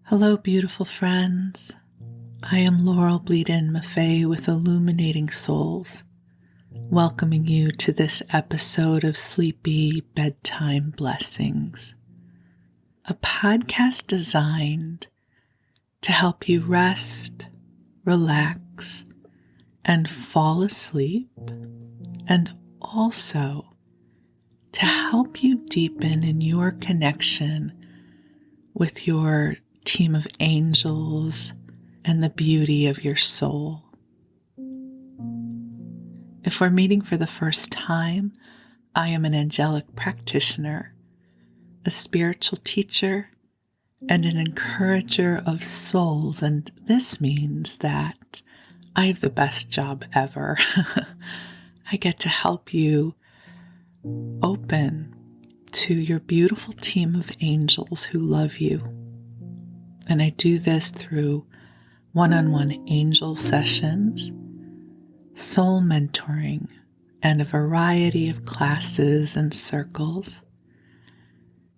Hello, beautiful friends. I am Laurel Bleadon-Maffei with Illuminating Souls, welcoming you to this episode of Sleepy Bedtime Blessings, a podcast designed to help you rest, relax, and fall asleep, and also to help you deepen in your connection with your team of angels and the beauty of your soul. If we're meeting for the first time, I am an angelic practitioner, a spiritual teacher, and an encourager of souls, and this means that I have the best job ever. I get to help you open to your beautiful team of angels who love you. And I do this through one-on-one angel sessions, soul mentoring, and a variety of classes and circles.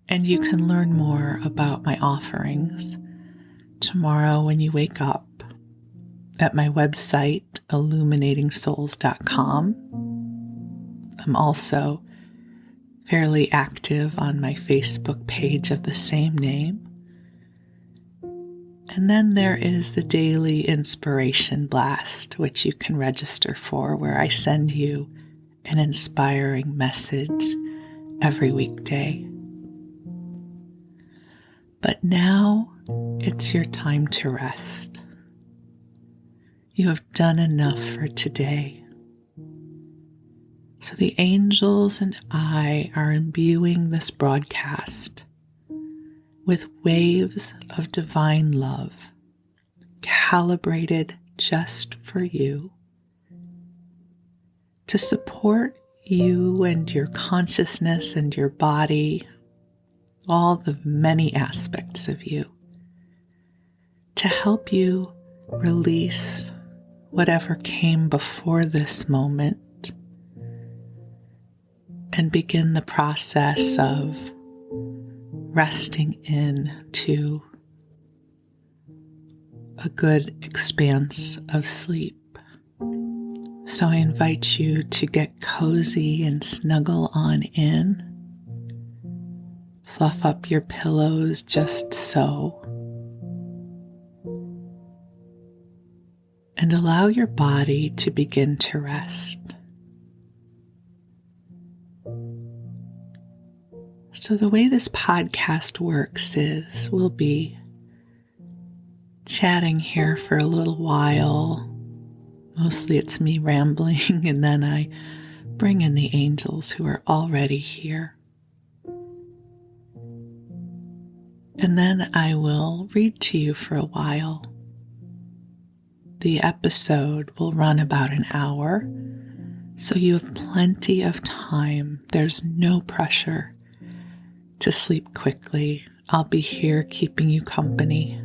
And you can learn more about my offerings tomorrow when you wake up at my website, illuminatingsouls.com. I'm also fairly active on my Facebook page of the same name. And then there is the daily inspiration blast, which you can register for, where I send you an inspiring message every weekday. But now it's your time to rest. You have done enough for today. So the angels and I are imbuing this broadcast with waves of divine love, calibrated just for you, to support you and your consciousness and your body, all the many aspects of you, to help you release whatever came before this moment and begin the process of resting into a good expanse of sleep. So I invite you to get cozy and snuggle on in. Fluff up your pillows just so. And allow your body to begin to rest. So the way this podcast works is we'll be chatting here for a little while. Mostly it's me rambling, and then I bring in the angels who are already here. And then I will read to you for a while. The episode will run about an hour, so you have plenty of time. There's no pressure to sleep quickly. I'll be here keeping you company.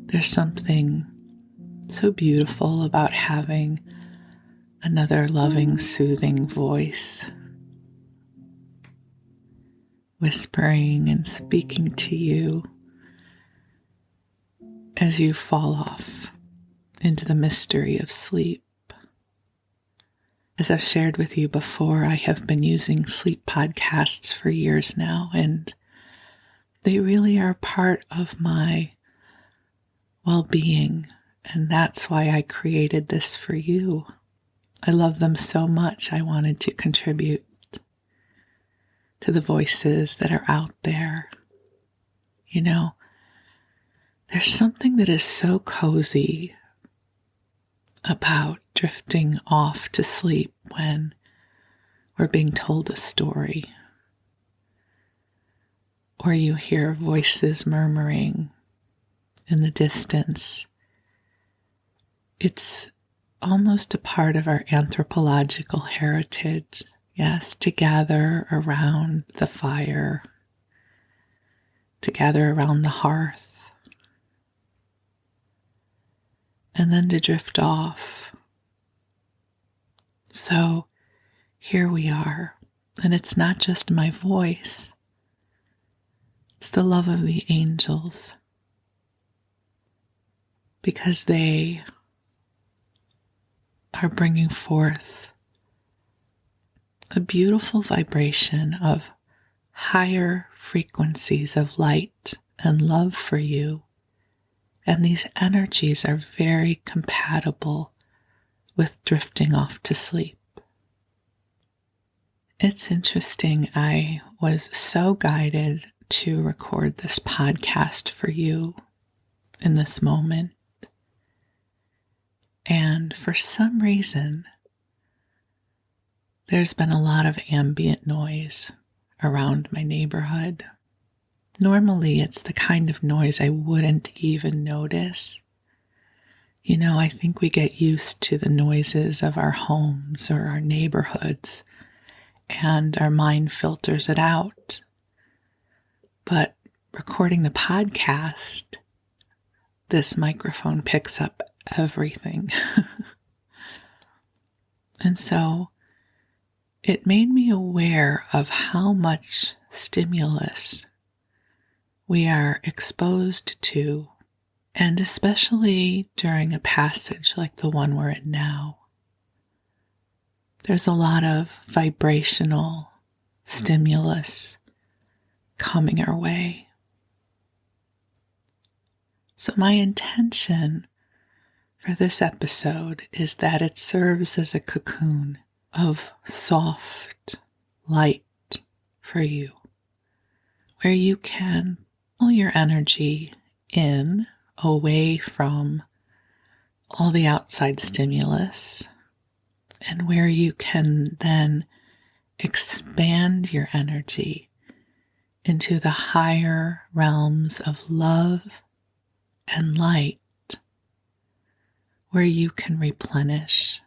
There's something so beautiful about having another loving, soothing voice, whispering and speaking to you as you fall off into the mystery of sleep. As I've shared with you before, I have been using sleep podcasts for years now, and they really are part of my well-being, and that's why I created this for you. I love them so much, I wanted to contribute to the voices that are out there. You know, there's something that is so cozy about drifting off to sleep when we're being told a story, or you hear voices murmuring in the distance. It's almost a part of our anthropological heritage, yes, to gather around the fire, to gather around the hearth, and then to drift off. So here we are, and it's not just my voice. It's the love of the angels, because they are bringing forth a beautiful vibration of higher frequencies of light and love for you. And these energies are very compatible with drifting off to sleep. It's interesting. I was so guided to record this podcast for you in this moment. And for some reason, there's been a lot of ambient noise around my neighborhood. Normally, it's the kind of noise I wouldn't even notice. You know, I think we get used to the noises of our homes or our neighborhoods, and our mind filters it out. But recording the podcast, this microphone picks up everything. And so it made me aware of how much stimulus we are exposed to, and especially during a passage like the one we're in now. There's a lot of vibrational stimulus coming our way. So my intention for this episode is that it serves as a cocoon of soft light for you, where you can pull your energy in, away from all the outside stimulus, and where you can then expand your energy into the higher realms of love and light, where you can replenish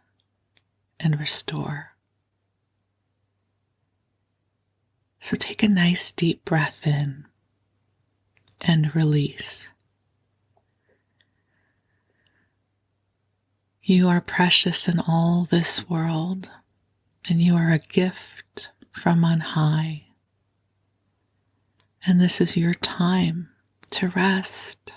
and restore. So take a nice deep breath in and release. You are precious in all this world, and you are a gift from on high. And this is your time to rest.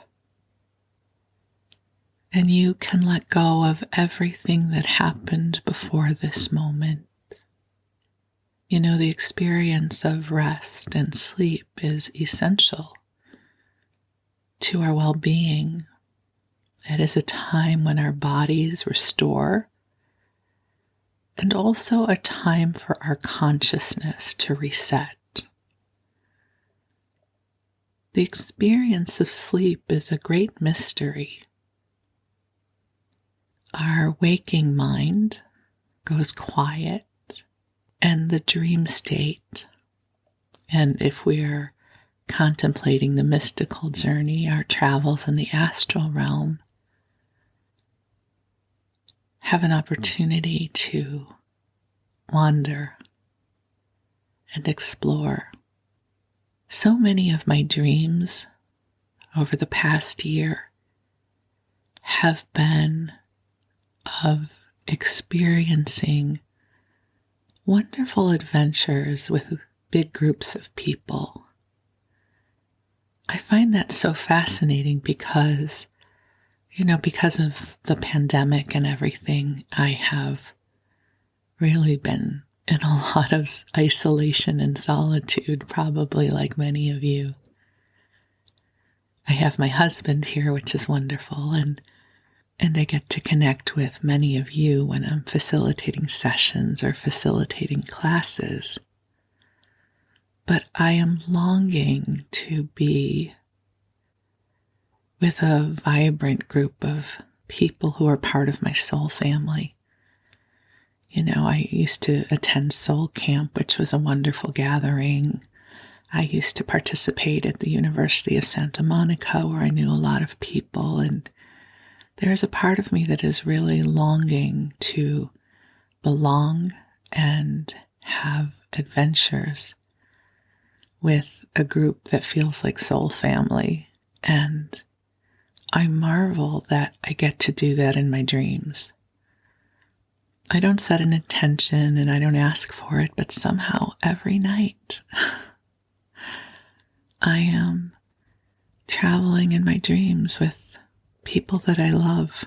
And you can let go of everything that happened before this moment. You know, the experience of rest and sleep is essential to our well-being. It is a time when our bodies restore, and also a time for our consciousness to reset. The experience of sleep is a great mystery. Our waking mind goes quiet, and the dream state, and if we're contemplating the mystical journey, our travels in the astral realm, have an opportunity to wander and explore. So many of my dreams over the past year have been of experiencing wonderful adventures with big groups of people. I find that so fascinating because, because of the pandemic and everything, I have really been in a lot of isolation and solitude, probably like many of you. I have my husband here, which is wonderful, and I get to connect with many of you when I'm facilitating sessions or facilitating classes. But I am longing to be with a vibrant group of people who are part of my soul family. I used to attend Soul Camp, which was a wonderful gathering. I used to participate at the University of Santa Monica, where I knew a lot of people, and there's a part of me that is really longing to belong and have adventures with a group that feels like soul family. And I marvel that I get to do that in my dreams. I don't set an intention and I don't ask for it, but somehow every night I am traveling in my dreams with people that I love.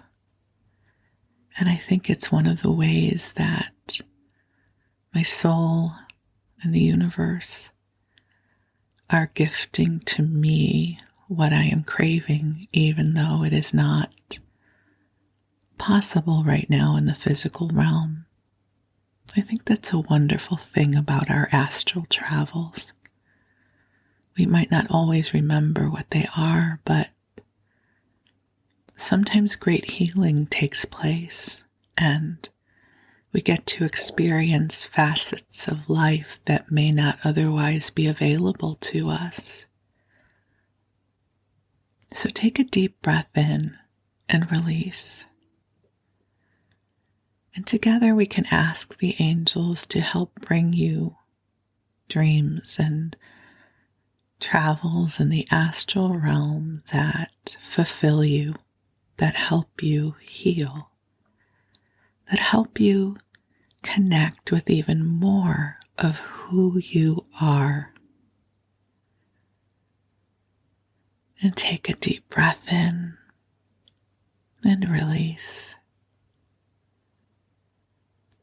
And I think it's one of the ways that my soul and the universe are gifting to me what I am craving, even though it is not possible right now in the physical realm. I think that's a wonderful thing about our astral travels. We might not always remember what they are, but sometimes great healing takes place, and we get to experience facets of life that may not otherwise be available to us. So take a deep breath in and release. And together we can ask the angels to help bring you dreams and travels in the astral realm that fulfill you, that help you heal, that help you connect with even more of who you are. And take a deep breath in and release.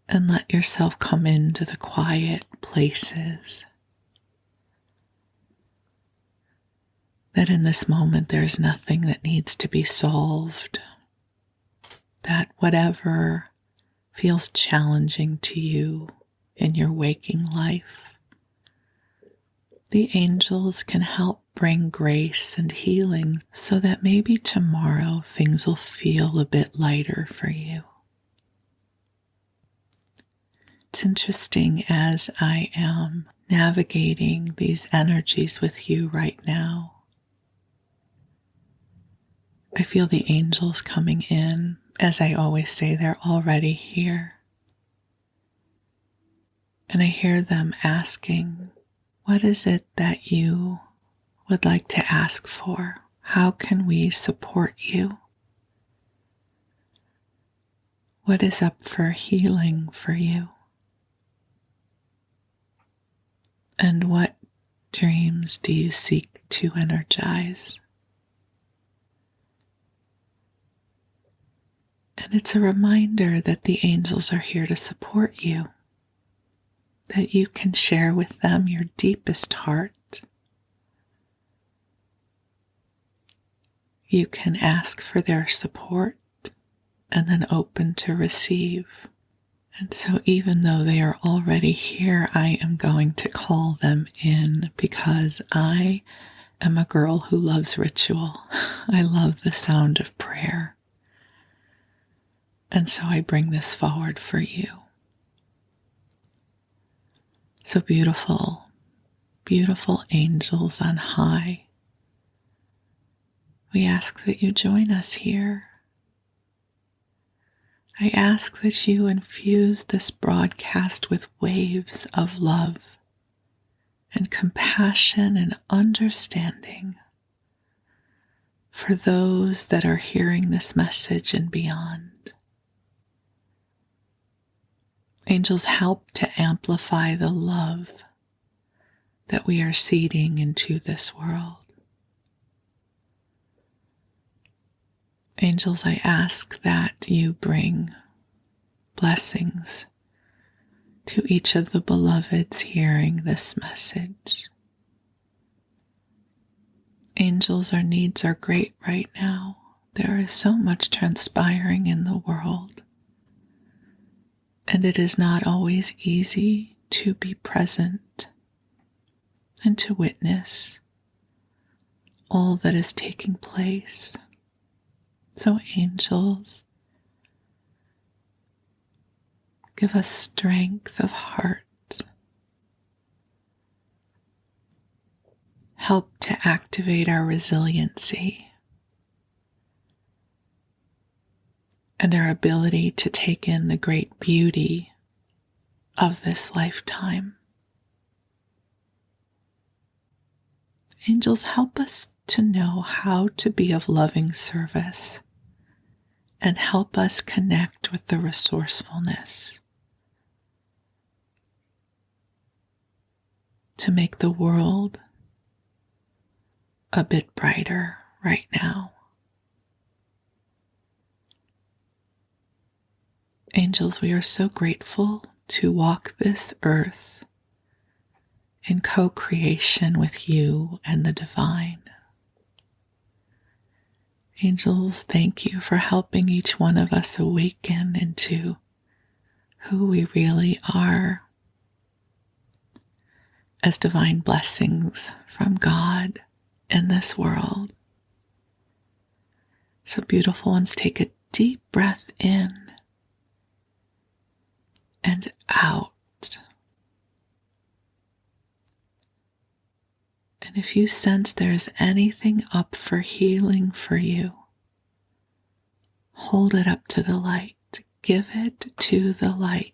And let yourself come into the quiet places. That in this moment there's nothing that needs to be solved. That whatever feels challenging to you in your waking life, the angels can help bring grace and healing so that maybe tomorrow things will feel a bit lighter for you. It's interesting as I am navigating these energies with you right now. I feel the angels coming in. As I always say, they're already here. And I hear them asking, what is it that you would like to ask for? How can we support you? What is up for healing for you? And what dreams do you seek to energize? And it's a reminder that the angels are here to support you, that you can share with them your deepest heart. You can ask for their support and then open to receive. And so even though they are already here, I am going to call them in because I am a girl who loves ritual. I love the sound of prayer. And so I bring this forward for you. So beautiful, beautiful angels on high, we ask that you join us here. I ask that you infuse this broadcast with waves of love and compassion and understanding for those that are hearing this message and beyond. Angels help to amplify the love that we are seeding into this world. Angels, I ask that you bring blessings to each of the beloveds hearing this message. Angels, our needs are great right now. There is so much transpiring in the world. And it is not always easy to be present and to witness all that is taking place. So angels, give us strength of heart. Help to activate our resiliency and our ability to take in the great beauty of this lifetime. Angels, help us to know how to be of loving service and help us connect with the resourcefulness to make the world a bit brighter right now. Angels, we are so grateful to walk this earth in co-creation with you and the divine. Angels, thank you for helping each one of us awaken into who we really are as divine blessings from God in this world. So beautiful ones, take a deep breath in and out. And if you sense there's anything up for healing for you, hold it up to the light. Give it to the light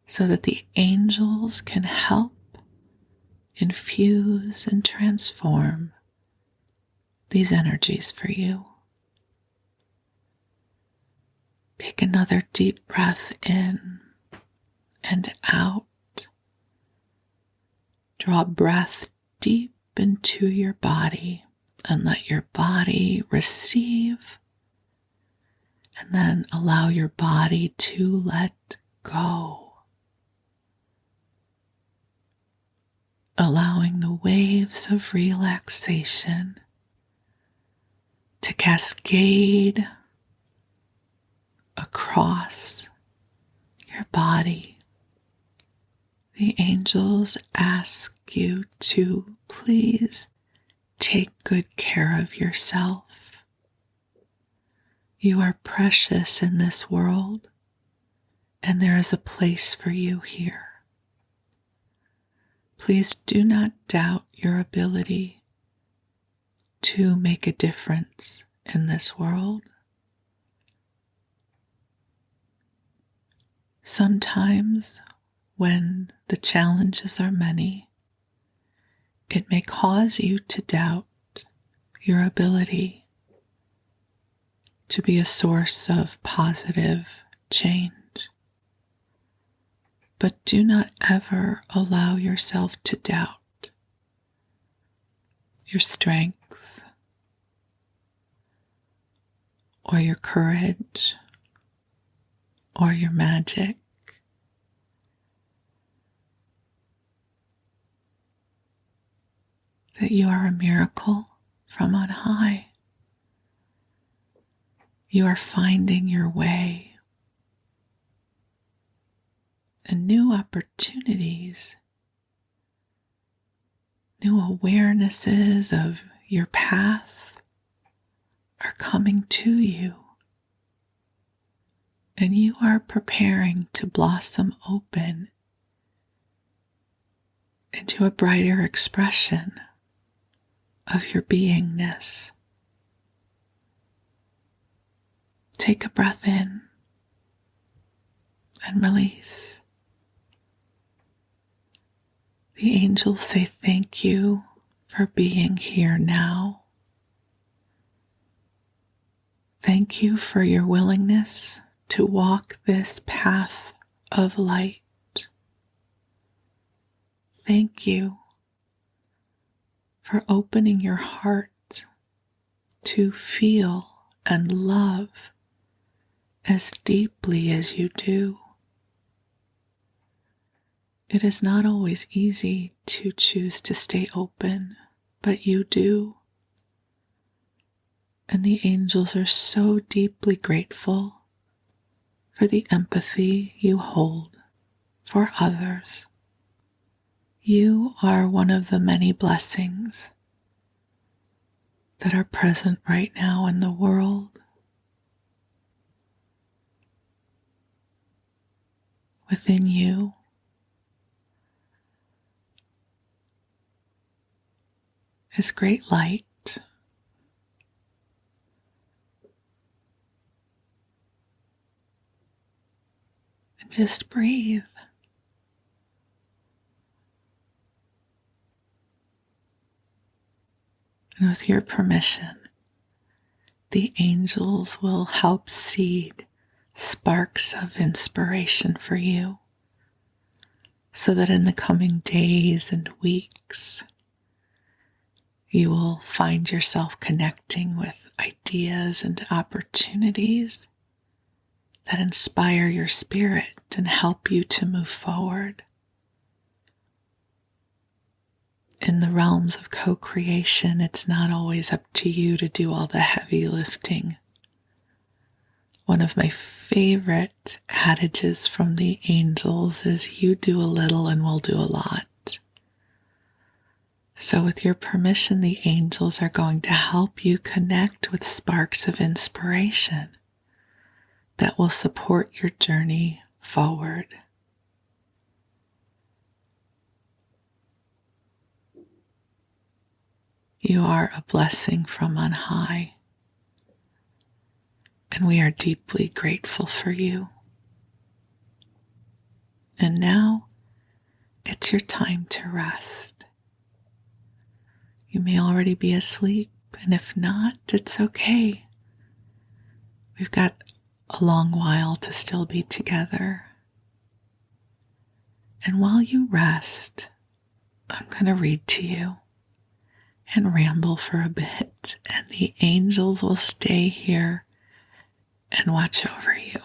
so that the angels can help infuse and transform these energies for you. Take another deep breath in and out. Draw breath deep into your body and let your body receive, and then allow your body to let go. Allowing the waves of relaxation to cascade across your body. The angels ask you to please take good care of yourself. You are precious in this world, and there is a place for you here. Please do not doubt your ability to make a difference in this world. Sometimes, when the challenges are many, it may cause you to doubt your ability to be a source of positive change. But do not ever allow yourself to doubt your strength or your courage or your magic. That you are a miracle from on high. You are finding your way. And new opportunities, new awarenesses of your path are coming to you. And you are preparing to blossom open into a brighter expression of your beingness. Take a breath in and release. The angels say thank you for being here now. Thank you for your willingness to walk this path of light. Thank you for opening your heart to feel and love as deeply as you do. It is not always easy to choose to stay open, but you do. And the angels are so deeply grateful for the empathy you hold for others. You are one of the many blessings that are present right now in the world. Within you is great light. And just breathe. And with your permission, the angels will help seed sparks of inspiration for you, so that in the coming days and weeks, you will find yourself connecting with ideas and opportunities that inspire your spirit and help you to move forward. In the realms of co-creation, it's not always up to you to do all the heavy lifting. One of my favorite adages from the angels is, you do a little and we'll do a lot. So with your permission, the angels are going to help you connect with sparks of inspiration that will support your journey forward. You are a blessing from on high, and we are deeply grateful for you. And now it's your time to rest. You may already be asleep, and if not, it's okay. We've got a long while to still be together. And while you rest, I'm going to read to you and ramble for a bit, and the angels will stay here and watch over you.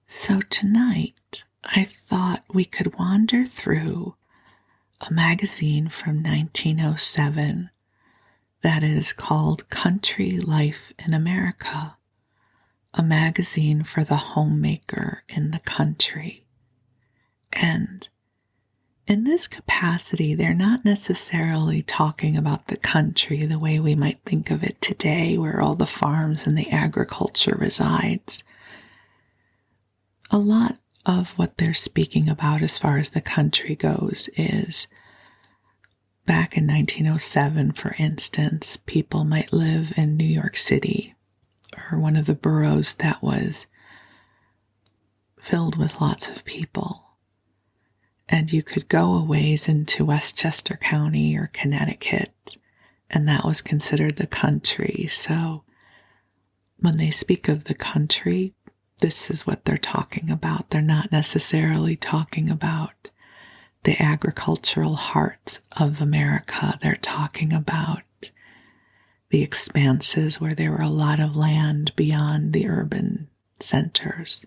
So tonight, I thought we could wander through a magazine from 1907 that is called Country Life in America, a magazine for the homemaker in the country. And in this capacity, they're not necessarily talking about the country the way we might think of it today, where all the farms and the agriculture resides. A lot of what they're speaking about as far as the country goes is, back in 1907, for instance, people might live in New York City, or one of the boroughs that was filled with lots of people. And you could go a ways into Westchester County or Connecticut, and that was considered the country. So when they speak of the country, this is what they're talking about. They're not necessarily talking about the agricultural heart of America. They're talking about the expanses where there were a lot of land beyond the urban centers.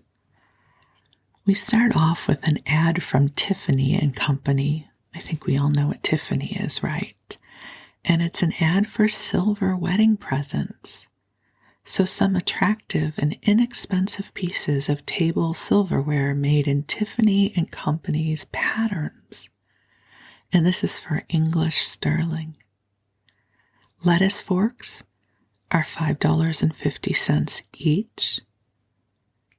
We start off with an ad from Tiffany and Company. I think we all know what Tiffany is, right? And it's an ad for silver wedding presents. So some attractive and inexpensive pieces of table silverware made in Tiffany and Company's patterns. And this is for English sterling. Lettuce forks are $5.50 each.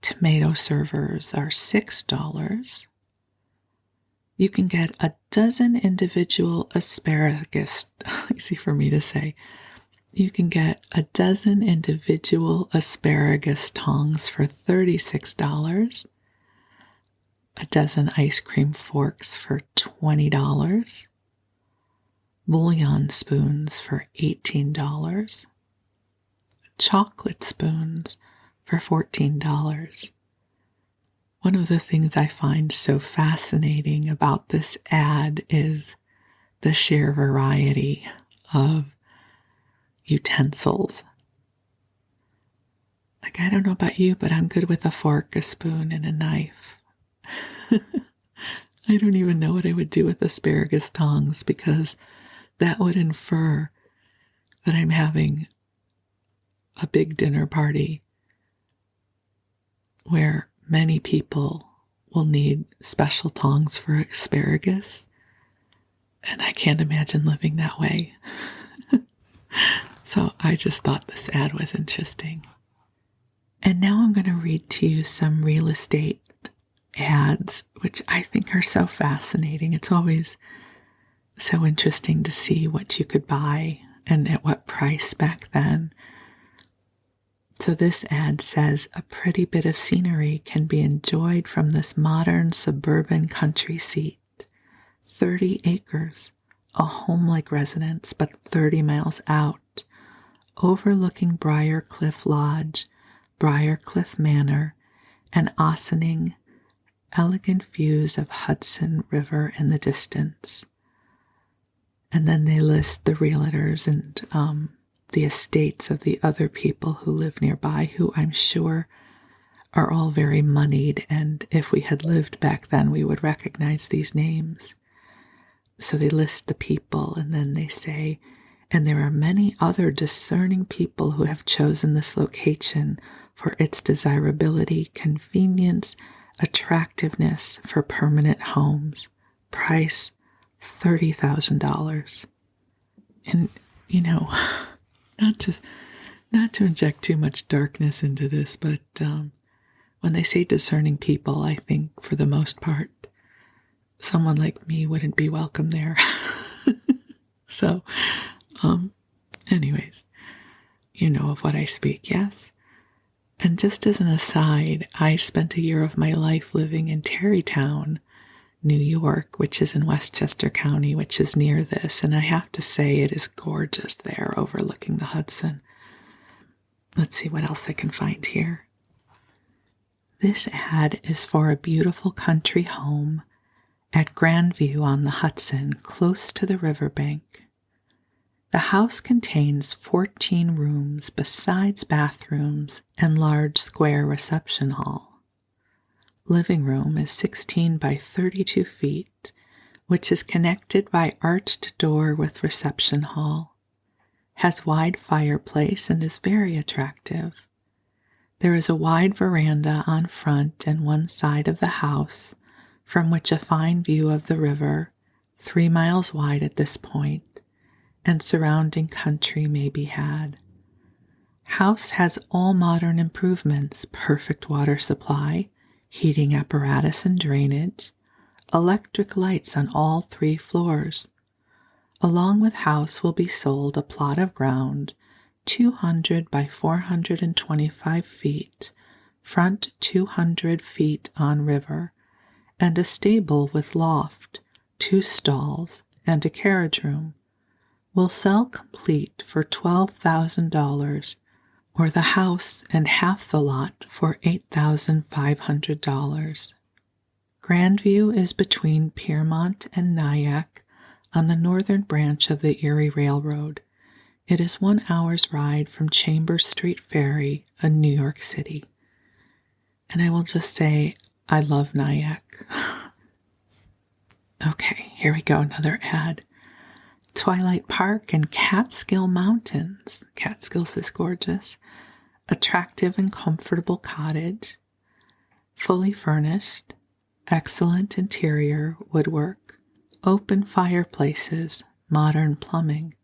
Tomato servers are $6. You can get a dozen individual asparagus, easy for me to say. You can get a dozen individual asparagus tongs for $36, a dozen ice cream forks for $20, bouillon spoons for $18, chocolate spoons for $14. One of the things I find so fascinating about this ad is the sheer variety of utensils. Like, I don't know about you, but I'm good with a fork, a spoon, and a knife. I don't even know what I would do with asparagus tongs, because that would infer that I'm having a big dinner party where many people will need special tongs for asparagus. And I can't imagine living that way. So I just thought this ad was interesting. And now I'm going to read to you some real estate ads, which I think are so fascinating. It's always so interesting to see what you could buy and at what price back then. So this ad says, a pretty bit of scenery can be enjoyed from this modern suburban country seat. 30 acres, a home-like residence, but 30 miles out, overlooking Briarcliff Lodge, Briarcliff Manor, and Ossining, elegant views of Hudson River in the distance. And then they list the realtors and the estates of the other people who live nearby, who I'm sure are all very moneyed. And if we had lived back then, we would recognize these names. So they list the people, and then they say, and there are many other discerning people who have chosen this location for its desirability, convenience, attractiveness for permanent homes. Price $30,000. And, not to inject too much darkness into this, but when they say discerning people, I think for the most part, someone like me wouldn't be welcome there. So, anyways, you know of what I speak, yes? And just as an aside, I spent a year of my life living in Tarrytown, New York, which is in Westchester County, which is near this, and I have to say it is gorgeous there, overlooking the Hudson. Let's see what else I can find here. This ad is for a beautiful country home at Grandview on the Hudson, close to the riverbank. The house contains 14 rooms besides bathrooms and large square reception hall. Living room is 16 by 32 feet, which is connected by arched door with reception hall, has wide fireplace and is very attractive. There is a wide veranda on front and one side of the house, from which a fine view of the river, 3 miles wide at this point, and surrounding country may be had. House has all modern improvements, perfect water supply, heating apparatus and drainage, electric lights on all 3 floors. Along with house will be sold a plot of ground, 200 by 425 feet, front 200 feet on river, and a stable with loft, 2 stalls, and a carriage room. Will sell complete for $12,000, or the house and half the lot for $8,500. Grandview is between Piermont and Nyack on the northern branch of the Erie Railroad. It is 1 hour's ride from Chambers Street Ferry in New York City. And I will just say, I love Nyack. Okay, here we go, another ad. Twilight Park and Catskill Mountains. Catskills is gorgeous. Attractive and comfortable cottage. Fully furnished. Excellent interior woodwork. Open fireplaces. Modern plumbing.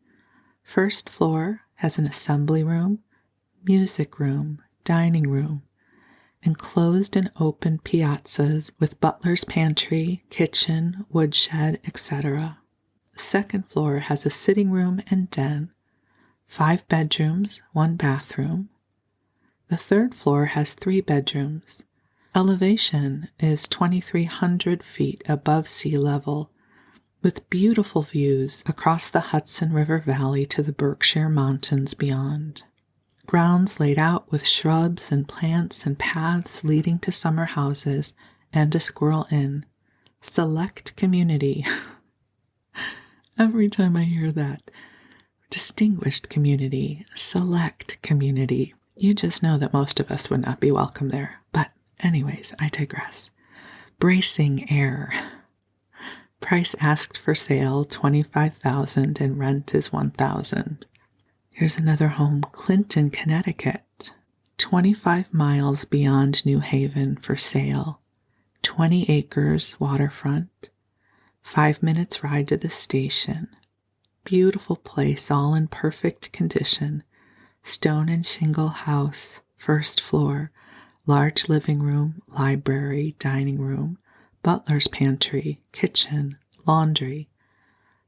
First floor has an assembly room, music room, dining room, enclosed and open piazzas with butler's pantry, kitchen, woodshed, etc. Second floor has a sitting room and den, 5 bedrooms, 1 bathroom. The third floor has 3 bedrooms. Elevation is 2,300 feet above sea level, with beautiful views across the Hudson River Valley to the Berkshire Mountains beyond. Grounds laid out with shrubs and plants and paths leading to summer houses and a squirrel inn. Select community. Every time I hear that, distinguished community, select community, you just know that most of us would not be welcome there. But anyways, I digress. Bracing air. Price asked for sale, $25,000, and rent is $1,000. Here's another home, Clinton, Connecticut, 25 miles beyond New Haven for sale, 20 acres, waterfront, 5 minutes ride to the station. Beautiful place, all in perfect condition. Stone and shingle house, first floor, large living room, library, dining room, butler's pantry, kitchen, laundry.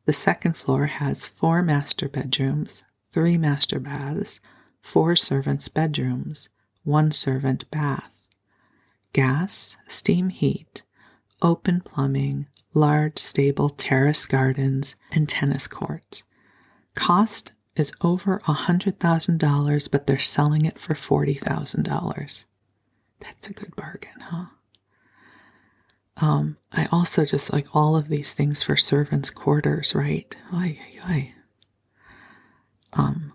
The second floor has 4 master bedrooms, 3 master baths, 4 servants' bedrooms, 1 servant bath. Gas, steam heat, open plumbing, large stable terrace gardens, and tennis courts. Cost is over $100,000, but they're selling it for $40,000. That's a good bargain, huh? I also just like all of these things for servants' quarters, right?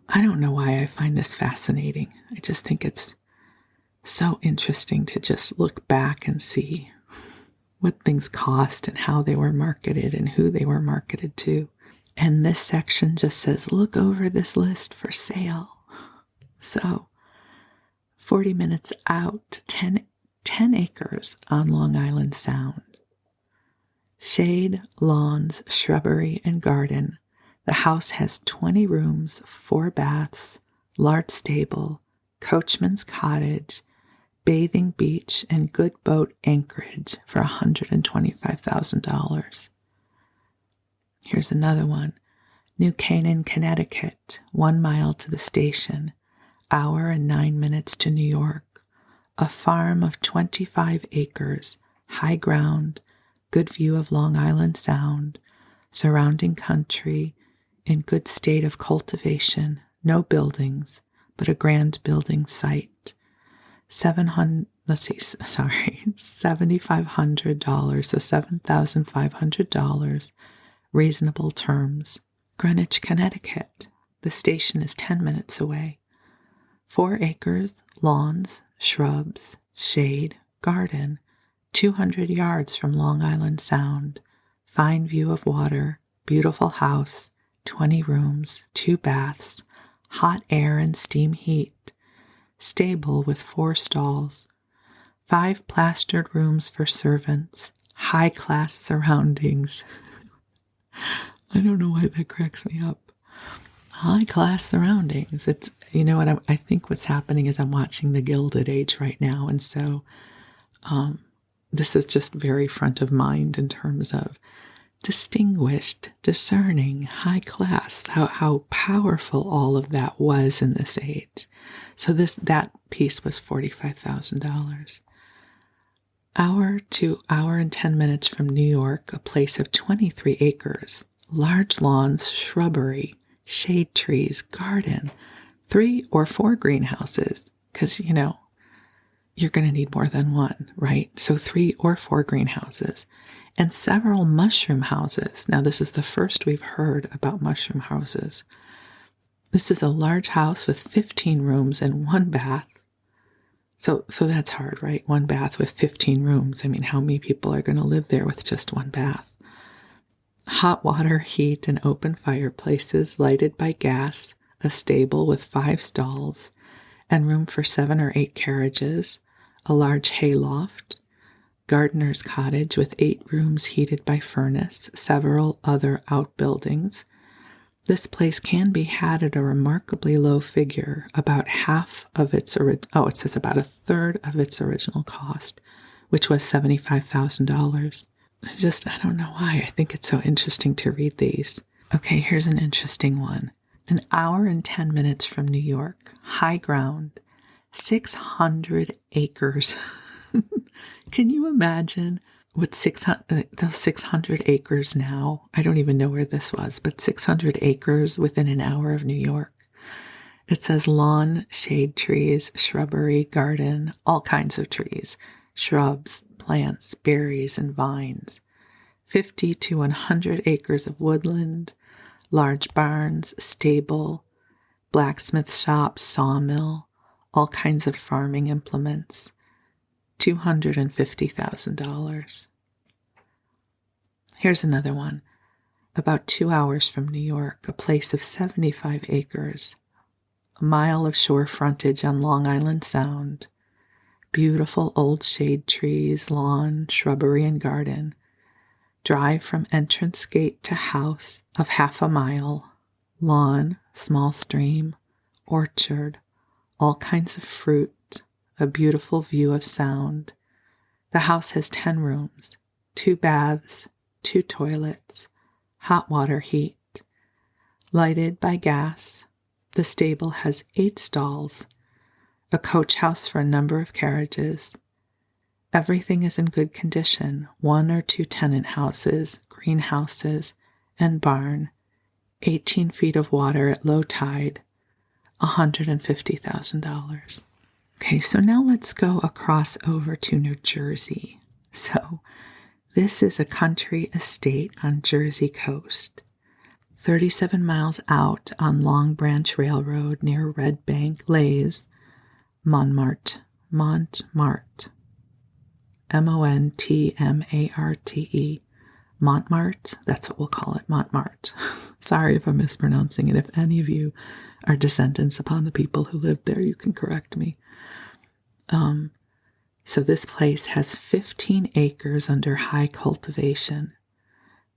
I don't know why I find this fascinating. I just think it's so interesting to just look back and see what things cost and how they were marketed and who they were marketed to. And this section just says, look over this list for sale. So 40 minutes out, 10 acres on Long Island Sound. Shade, lawns, shrubbery, and garden. The house has 20 rooms, 4 baths, large stable, coachman's cottage, bathing beach, and good boat anchorage for $125,000. Here's another one. New Canaan, Connecticut, 1 mile to the station, hour and 9 minutes to New York. A farm of 25 acres, high ground, good view of Long Island Sound, surrounding country, in good state of cultivation, no buildings, but a grand building site. $7,500, so $7,500, reasonable terms. Greenwich, Connecticut. The station is 10 minutes away. 4 acres, lawns, shrubs, shade, garden, 200 yards from Long Island Sound, fine view of water, beautiful house, 20 rooms, 2 baths, hot air and steam heat, stable with 4 stalls, 5 plastered rooms for servants, high-class surroundings. I don't know why that cracks me up. High-class surroundings. It's, you know what, I think what's happening is I'm watching The Gilded Age right now, and so this is just very front of mind in terms of distinguished, discerning, high class, how powerful all of that was in this age. So that piece was $45,000. Hour to hour and 10 minutes from New York, a place of 23 acres, large lawns, shrubbery, shade trees, garden, 3 or 4 greenhouses, because, you know, you're going to need more than one, right? So 3 or 4 greenhouses and several mushroom houses. Now, this is the first we've heard about mushroom houses. This is a large house with 15 rooms and 1 bath. So that's hard, right? 1 bath with 15 rooms. I mean, how many people are going to live there with just 1 bath? Hot water, heat, and open fireplaces lighted by gas, a stable with 5 stalls, and room for 7 or 8 carriages, a large hayloft, gardener's cottage with 8 rooms heated by furnace, several other outbuildings. This place can be had at a remarkably low figure, about half of its it says about a third of its original cost, which was $75,000. I don't know why. I think it's so interesting to read these. Okay, here's an interesting one. An hour and 10 minutes from New York, high ground, 600 acres. Can you imagine what those 600 acres now? I don't even know where this was, but 600 acres within an hour of New York. It says lawn, shade trees, shrubbery, garden, all kinds of trees, shrubs, plants, berries, and vines. 50 to 100 acres of woodland, large barns, stable, blacksmith shop, sawmill, all kinds of farming implements. $250,000. Here's another one. About 2 hours from New York, a place of 75 acres, a mile of shore frontage on Long Island Sound, beautiful old shade trees, lawn, shrubbery, and garden. Drive from entrance gate to house of half a mile, lawn, small stream, orchard, all kinds of fruit, a beautiful view of Sound. The house has 10 rooms, 2 baths, 2 toilets, hot water heat, lighted by gas. The stable has 8 stalls, a coach house for a number of carriages. Everything is in good condition, 1 or 2 tenant houses, greenhouses, and barn, 18 feet of water at low tide, $150,000. Okay, so now let's go across over to New Jersey. So This is a country estate on Jersey coast, 37 miles out on Long Branch Railroad near Red Bank, Les, Montmartre, Montmartre, Montmartre, that's what we'll call it, Montmartre. Sorry if I'm mispronouncing it. If any of you are descendants upon the people who lived there, you can correct me. So this place has 15 acres under high cultivation.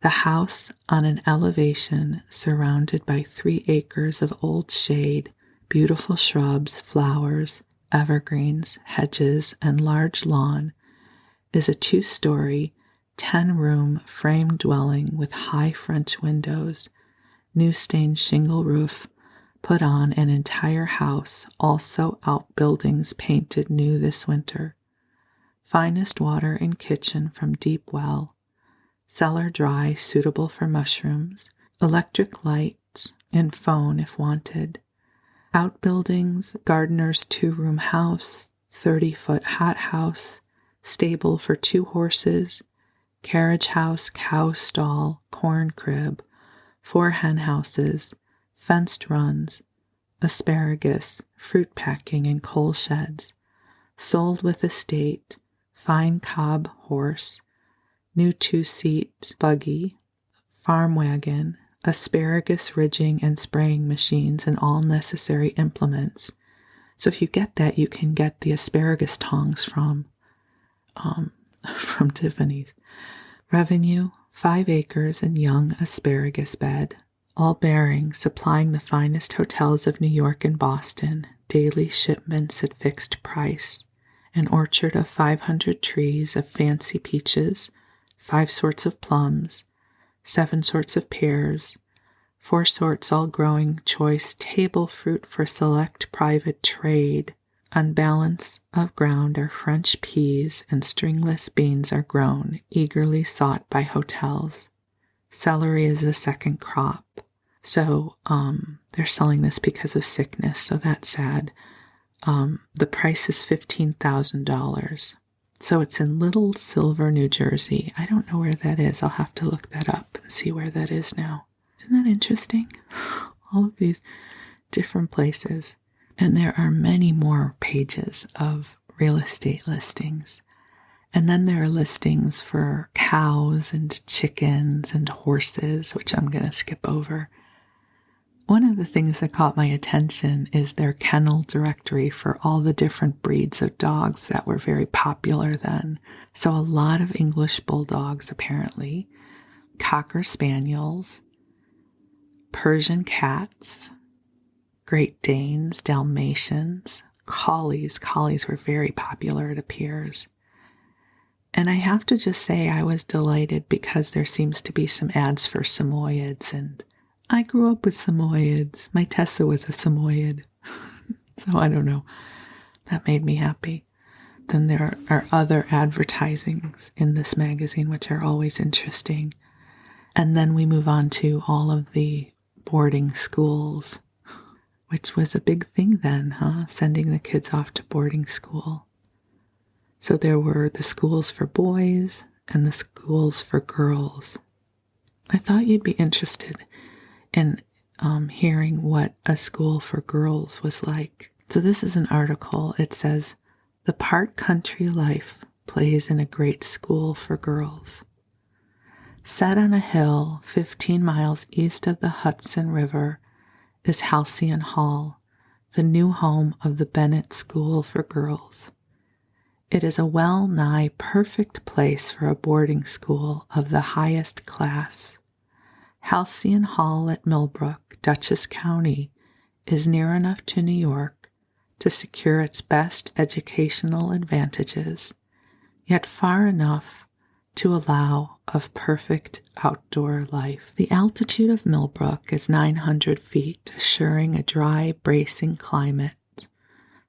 The house on an elevation surrounded by 3 acres of old shade, beautiful shrubs, flowers, evergreens, hedges, and large lawn is a 2-story, 10-room frame dwelling with high French windows, new stained shingle roof, put on an entire house, also outbuildings painted new this winter. Finest water in kitchen from deep well, cellar dry, suitable for mushrooms, electric light, and phone if wanted. Outbuildings, gardener's 2-room house, 30-foot hothouse, stable for 2 horses, carriage house, cow stall, corn crib, 4 hen houses, fenced runs, asparagus, fruit packing, and coal sheds. Sold with estate, fine cob horse, new 2-seat buggy, farm wagon, asparagus ridging and spraying machines, and all necessary implements. So if you get that, you can get the asparagus tongs from Tiffany's. Revenue, 5 acres and young asparagus bed, all bearing, supplying the finest hotels of New York and Boston, daily shipments at fixed price, an orchard of 500 trees of fancy peaches, 5 sorts of plums, 7 sorts of pears, 4 sorts all growing choice table fruit for select private trade. On balance of ground are French peas and stringless beans are grown, eagerly sought by hotels. Celery is the second crop. So they're selling this because of sickness, so that's sad. The price is $15,000. So it's in Little Silver, New Jersey. I don't know where that is. I'll have to look that up and see where that is now. Isn't that interesting? All of these different places. And there are many more pages of real estate listings. And then there are listings for cows and chickens and horses, which I'm going to skip over. One of the things that caught my attention is their kennel directory for all the different breeds of dogs that were very popular then. So a lot of English bulldogs, apparently, Cocker Spaniels, Persian cats, Great Danes, Dalmatians, Collies. Collies were very popular, it appears. And I have to just say I was delighted because there seems to be some ads for Samoyeds, and I grew up with Samoyeds. My Tessa was a Samoyed. So I don't know. That made me happy. Then there are other advertisings in this magazine, which are always interesting. And then we move on to all of the boarding schools, which was a big thing then, sending the kids off to boarding school. So there were the schools for boys and the schools for girls. I thought you'd be interested in hearing what a school for girls was like. So this is an article. It says, "The part country life plays in a great school for girls." Set on a hill 15 miles east of the Hudson River is Halcyon Hall, the new home of the Bennett School for Girls. It is a well-nigh perfect place for a boarding school of the highest class. Halcyon Hall at Millbrook, Dutchess County, is near enough to New York to secure its best educational advantages, yet far enough to allow of perfect outdoor life. The altitude of Millbrook is 900 feet, assuring a dry, bracing climate.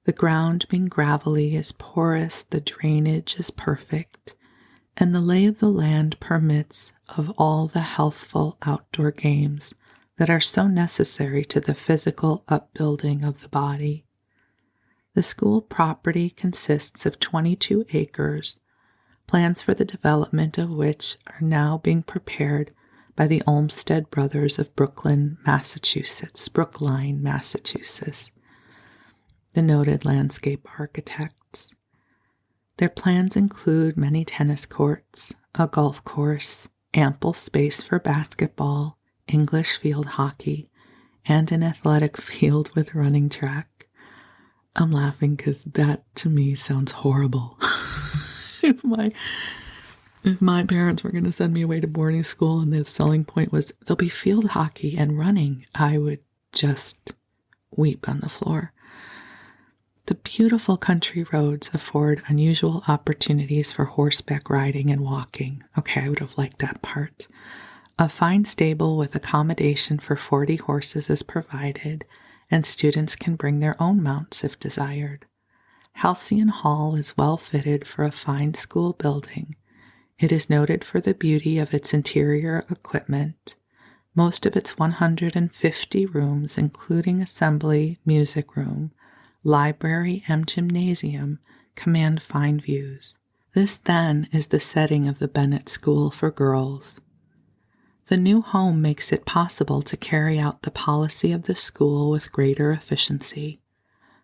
The ground being gravelly is porous, the drainage is perfect, and the lay of the land permits of all the healthful outdoor games that are so necessary to the physical upbuilding of the body. The school property consists of 22 acres, plans for the development of which are now being prepared by the Olmsted brothers of Brookline, Massachusetts, the noted landscape architects. Their plans include many tennis courts, a golf course, ample space for basketball, English field hockey, and an athletic field with running track. I'm laughing because that to me sounds horrible. If my parents were going to send me away to boarding school and the selling point was there'll be field hockey and running, I would just weep on the floor. The beautiful country roads afford unusual opportunities for horseback riding and walking. Okay, I would have liked that part. A fine stable with accommodation for 40 horses is provided, and students can bring their own mounts if desired. Halcyon Hall is well fitted for a fine school building. It is noted for the beauty of its interior equipment. Most of its 150 rooms, including assembly, music room, library, and gymnasium, command fine views. This, then, is the setting of the Bennett School for Girls. The new home makes it possible to carry out the policy of the school with greater efficiency.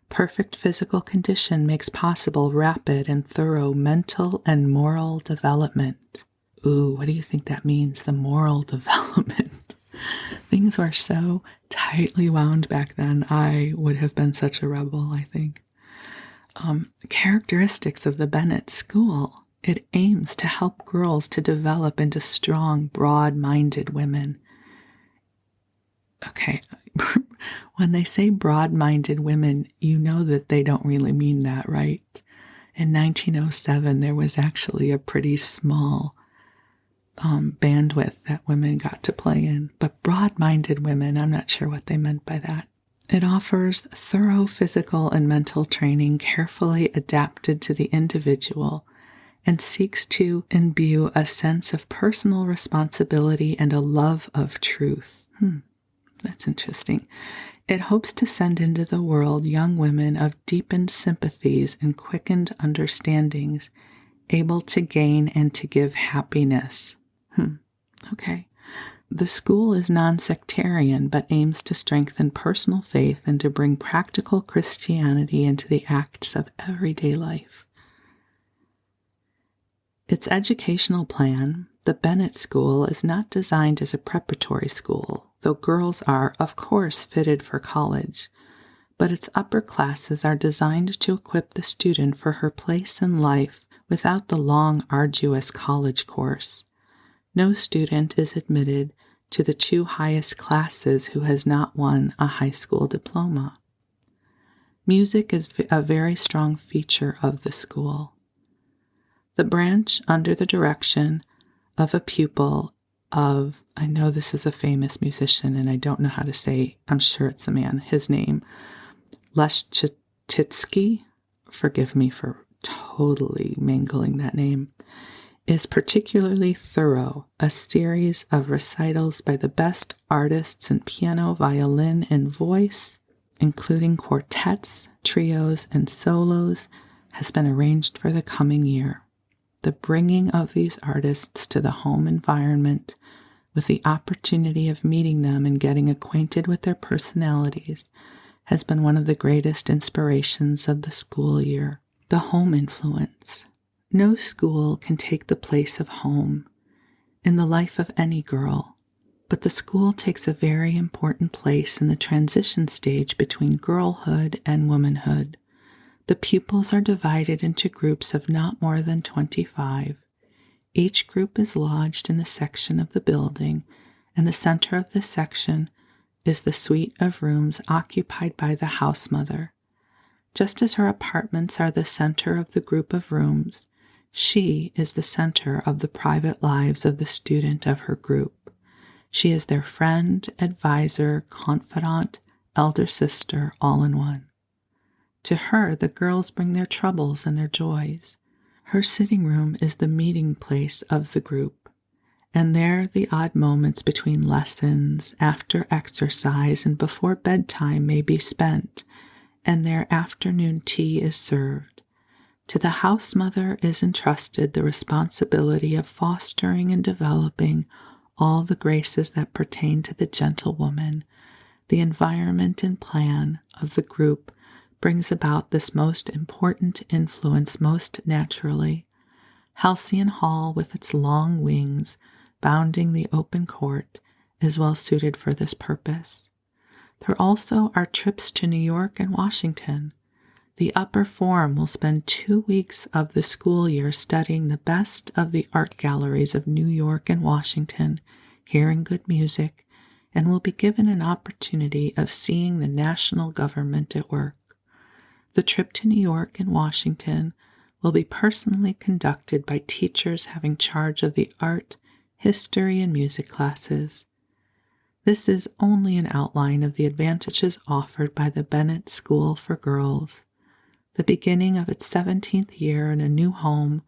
Perfect physical condition makes possible rapid and thorough mental and moral development. Ooh, what do you think that means, the moral development? Things were so tightly wound back then. I would have been such a rebel, I think. Characteristics of the Bennett School. It aims to help girls to develop into strong, broad-minded women. Okay, when they say broad-minded women, you know that they don't really mean that, right? In 1907, there was actually a pretty small bandwidth that women got to play in. But broad-minded women, I'm not sure what they meant by that. It offers thorough physical and mental training carefully adapted to the individual and seeks to imbue a sense of personal responsibility and a love of truth. That's interesting. It hopes to send into the world young women of deepened sympathies and quickened understandings, able to gain and to give happiness. Okay. The school is non-sectarian, but aims to strengthen personal faith and to bring practical Christianity into the acts of everyday life. Its educational plan, the Bennett School, is not designed as a preparatory school, though girls are, of course, fitted for college, but its upper classes are designed to equip the student for her place in life without the long, arduous college course. No student is admitted to the 2 highest classes who has not won a high school diploma. Music is a very strong feature of the school. The branch, under the direction of a pupil of, I know this is a famous musician and I don't know how to say, I'm sure it's a man, his name, Leschetitsky, forgive me for totally mangling that name, is particularly thorough, a series of recitals by the best artists in piano, violin, and voice, including quartets, trios, and solos, has been arranged for the coming year. The bringing of these artists to the home environment, with the opportunity of meeting them and getting acquainted with their personalities, has been one of the greatest inspirations of the school year. The home influence. No school can take the place of home in the life of any girl, but the school takes a very important place in the transition stage between girlhood and womanhood. The pupils are divided into groups of not more than 25. Each group is lodged in a section of the building, and the center of this section is the suite of rooms occupied by the house mother. Just as her apartments are the center of the group of rooms, she is the center of the private lives of the student of her group. She is their friend, advisor, confidant, elder sister, all in one. To her, the girls bring their troubles and their joys. Her sitting room is the meeting place of the group, and there the odd moments between lessons, after exercise, and before bedtime may be spent, and their afternoon tea is served. To the house mother is entrusted the responsibility of fostering and developing all the graces that pertain to the gentlewoman. The environment and plan of the group brings about this most important influence most naturally. Halcyon Hall, with its long wings bounding the open court, is well suited for this purpose. There also are trips to New York and Washington. The upper form will spend 2 weeks of the school year studying the best of the art galleries of New York and Washington, hearing good music, and will be given an opportunity of seeing the national government at work. The trip to New York and Washington will be personally conducted by teachers having charge of the art, history, and music classes. This is only an outline of the advantages offered by the Bennett School for Girls. The beginning of its 17th year in a new home,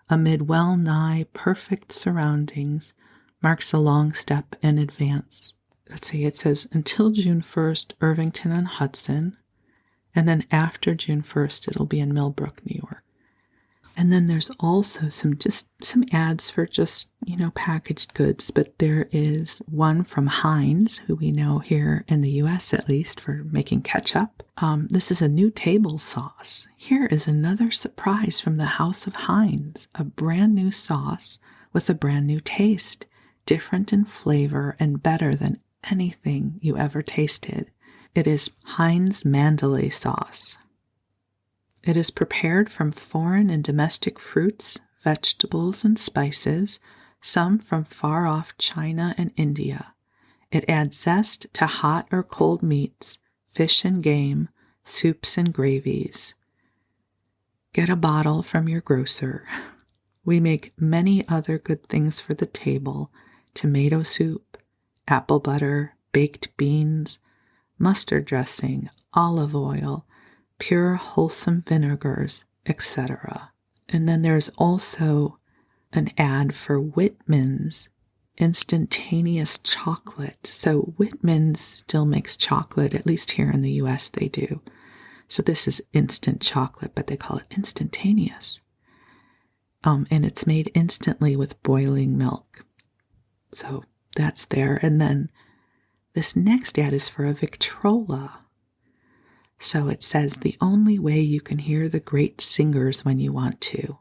amid well-nigh perfect surroundings, marks a long step in advance. Let's see, it says until June 1st, Irvington on Hudson, and then after June 1st, it'll be in Millbrook, New York. And then there's also some ads for packaged goods, but there is one from Heinz, who we know here in the U.S. at least for making ketchup. This is a new table sauce. Here is another surprise from the house of Heinz, a brand new sauce with a brand new taste, different in flavor and better than anything you ever tasted. It is Heinz Mandalay sauce. It is prepared from foreign and domestic fruits, vegetables, and spices, some from far-off China and India. It adds zest to hot or cold meats, fish and game, soups and gravies. Get a bottle from your grocer. We make many other good things for the table: tomato soup, apple butter, baked beans, mustard dressing, olive oil, pure wholesome vinegars, etc. And then there's also an ad for Whitman's instantaneous chocolate. So Whitman's still makes chocolate, at least here in the US they do. So this is instant chocolate, but they call it instantaneous. And it's made instantly with boiling milk. So that's there. And then this next ad is for a Victrola. So it says the only way you can hear the great singers when you want to.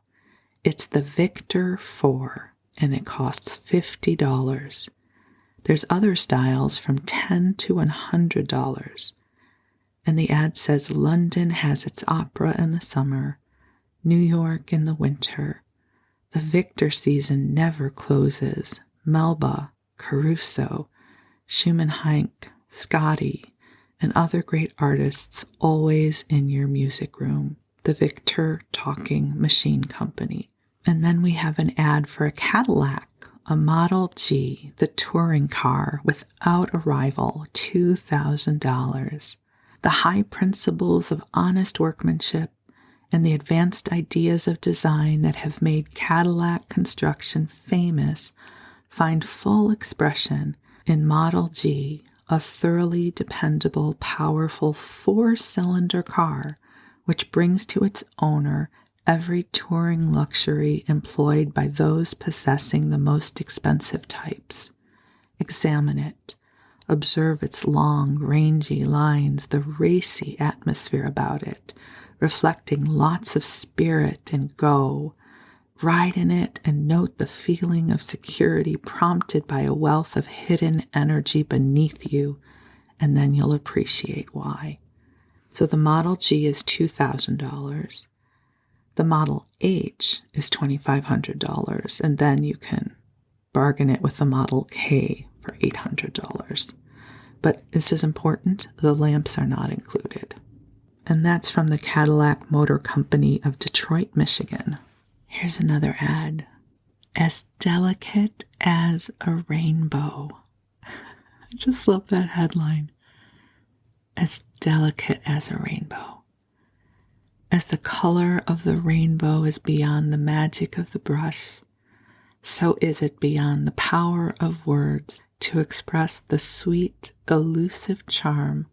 It's the Victor 4, and it costs $50. There's other styles from $10 to $100. And the ad says London has its opera in the summer, New York in the winter. The Victor season never closes. Melba, Caruso, Schumann Heink, Scotti, and other great artists always in your music room. The Victor Talking Machine Company. And then we have an ad for a Cadillac, a Model G, the touring car without a rival, $2,000. The high principles of honest workmanship and the advanced ideas of design that have made Cadillac construction famous find full expression in Model G, a thoroughly dependable, powerful 4-cylinder car which brings to its owner every touring luxury employed by those possessing the most expensive types. Examine it. Observe its long, rangy lines, the racy atmosphere about it, reflecting lots of spirit and go. Ride in it and note the feeling of security prompted by a wealth of hidden energy beneath you, and then you'll appreciate why. So the Model G is $2,000. The Model H is $2,500, and then you can bargain it with the Model K for $800. But this is important, the lamps are not included. And that's from the Cadillac Motor Company of Detroit, Michigan. Here's another ad. As delicate as a rainbow. I just love that headline. As delicate as a rainbow. As the color of the rainbow is beyond the magic of the brush, so is it beyond the power of words to express the sweet, elusive charm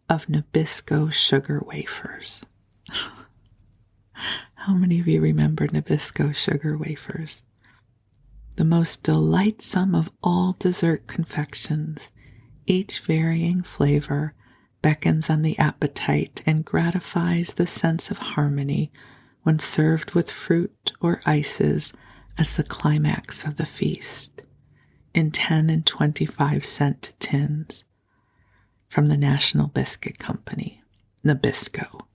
of Nabisco sugar wafers. How many of you remember Nabisco sugar wafers? The most delightsome of all dessert confections, each varying flavor beckons on the appetite and gratifies the sense of harmony when served with fruit or ices as the climax of the feast, in 10 and 25-cent tins. From the National Biscuit Company, Nabisco.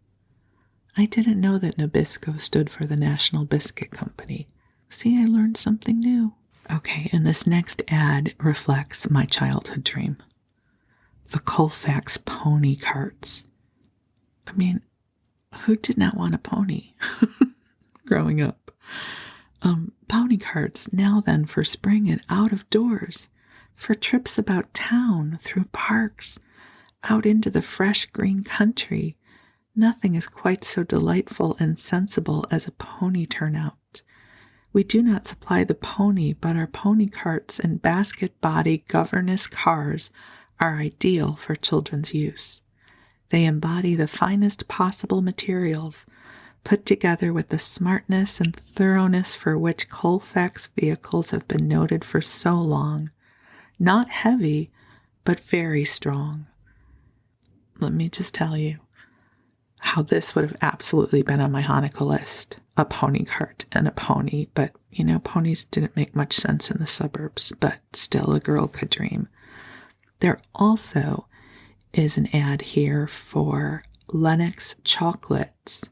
I didn't know that Nabisco stood for the National Biscuit Company. See, I learned something new. Okay, and this next ad reflects my childhood dream. The Colfax pony carts. I mean, who did not want a pony growing up? Pony carts now then for spring and out of doors, for trips about town, through parks, out into the fresh green country. Nothing is quite so delightful and sensible as a pony turnout. We do not supply the pony, but our pony carts and basket-body governess cars are ideal for children's use. They embody the finest possible materials, put together with the smartness and thoroughness for which Colfax vehicles have been noted for so long. Not heavy, but very strong. Let me just tell you how this would have absolutely been on my Hanukkah list. A pony cart and a pony, but ponies didn't make much sense in the suburbs, but still a girl could dream. There also is an ad here for Lennox chocolates,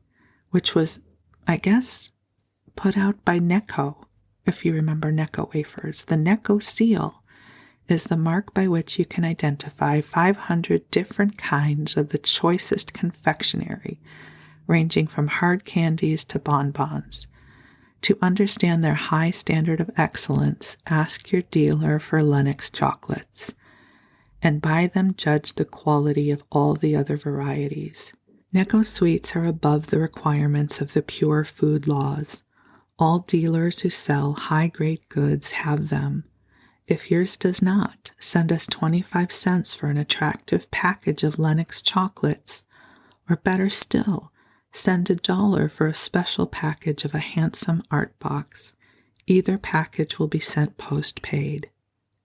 which was, I guess, put out by Necco, if you remember Necco wafers. The Necco seal is the mark by which you can identify 500 different kinds of the choicest confectionery, ranging from hard candies to bonbons. To understand their high standard of excellence, ask your dealer for Lennox chocolates, and by them judge the quality of all the other varieties. Necco sweets are above the requirements of the pure food laws. All dealers who sell high-grade goods have them. If yours does not, send us 25 cents for an attractive package of Lennox chocolates, or better still, send $1 for a special package of a handsome art box. Either package will be sent postpaid.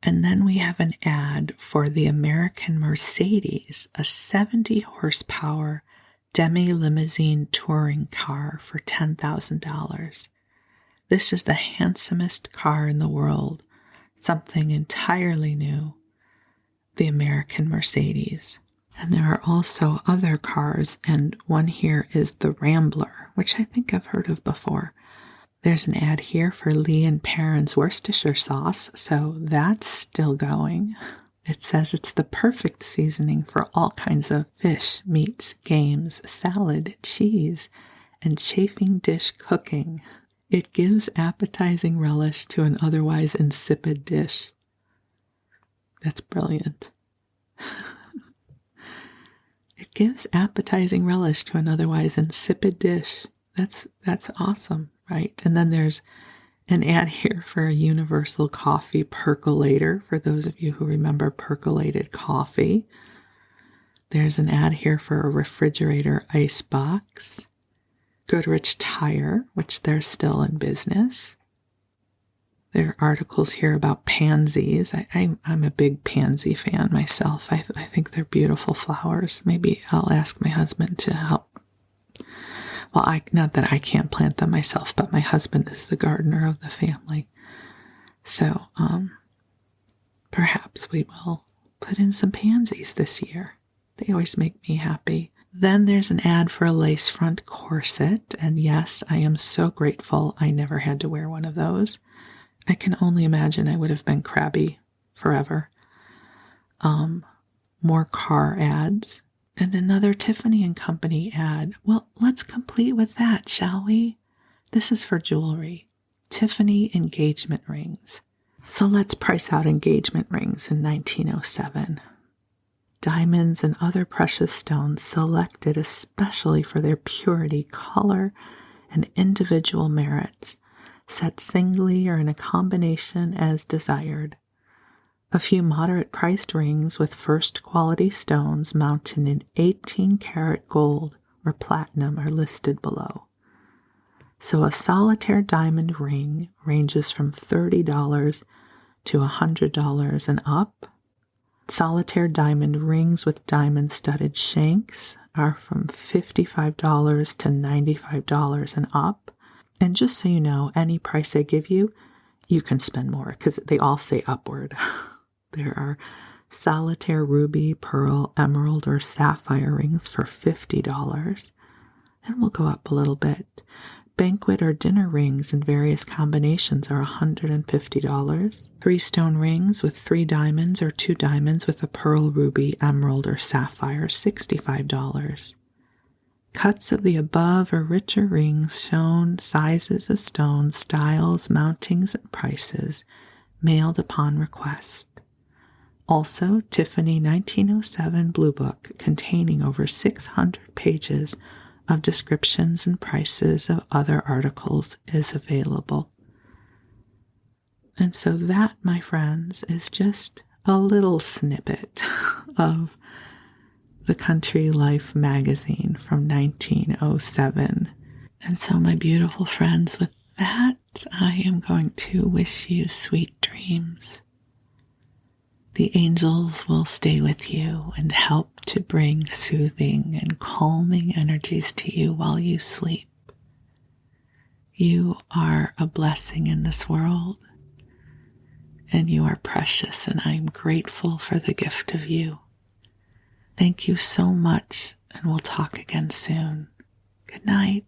And then we have an ad for the American Mercedes, a 70-horsepower demi-limousine touring car for $10,000. This is the handsomest car in the world, something entirely new, the American Mercedes. And there are also other cars, and one here is the Rambler, which I think I've heard of before. There's an ad here for Lee and Perrin's Worcestershire sauce, so that's still going. It says it's the perfect seasoning for all kinds of fish, meats, games, salad, cheese, and chafing dish cooking. It gives appetizing relish to an otherwise insipid dish. That's brilliant. It gives appetizing relish to an otherwise insipid dish. That's awesome, right? And then there's an ad here for a universal coffee percolator, for those of you who remember percolated coffee. There's an ad here for a refrigerator ice box. Goodrich Tire, which they're still in business. There are articles here about pansies. I'm a big pansy fan myself. I think they're beautiful flowers. Maybe I'll ask my husband to help. Well, not that I can't plant them myself, but my husband is the gardener of the family. So perhaps we will put in some pansies this year. They always make me happy. Then there's an ad for a lace front corset. And yes, I am so grateful I never had to wear one of those. I can only imagine I would have been crabby forever. More car ads. And another Tiffany & Company ad. Well, let's complete with that, shall we? This is for jewelry. Tiffany engagement rings. So let's price out engagement rings in 1907. Diamonds and other precious stones selected especially for their purity, color, and individual merits, set singly or in a combination as desired. A few moderate-priced rings with first-quality stones mounted in 18-karat gold or platinum are listed below. So a solitaire diamond ring ranges from $30 to $100 and up. Solitaire diamond rings with diamond-studded shanks are from $55 to $95 and up. And just so you know, any price I give you, you can spend more because they all say upward. There are solitaire ruby, pearl, emerald, or sapphire rings for $50, and we'll go up a little bit. Banquet or dinner rings in various combinations are $150. 3 stone rings with 3 diamonds or 2 diamonds with a pearl, ruby, emerald, or sapphire, $65. Cuts of the above or richer rings shown sizes of stones, styles, mountings, and prices, mailed upon request. Also, Tiffany 1907 Blue Book containing over 600 pages of descriptions and prices of other articles is available. And so that, my friends, is just a little snippet of the Country Life magazine from 1907. And so, my beautiful friends, with that, I am going to wish you sweet dreams. The angels will stay with you and help to bring soothing and calming energies to you while you sleep. You are a blessing in this world, and you are precious, and I am grateful for the gift of you. Thank you so much, and we'll talk again soon. Good night.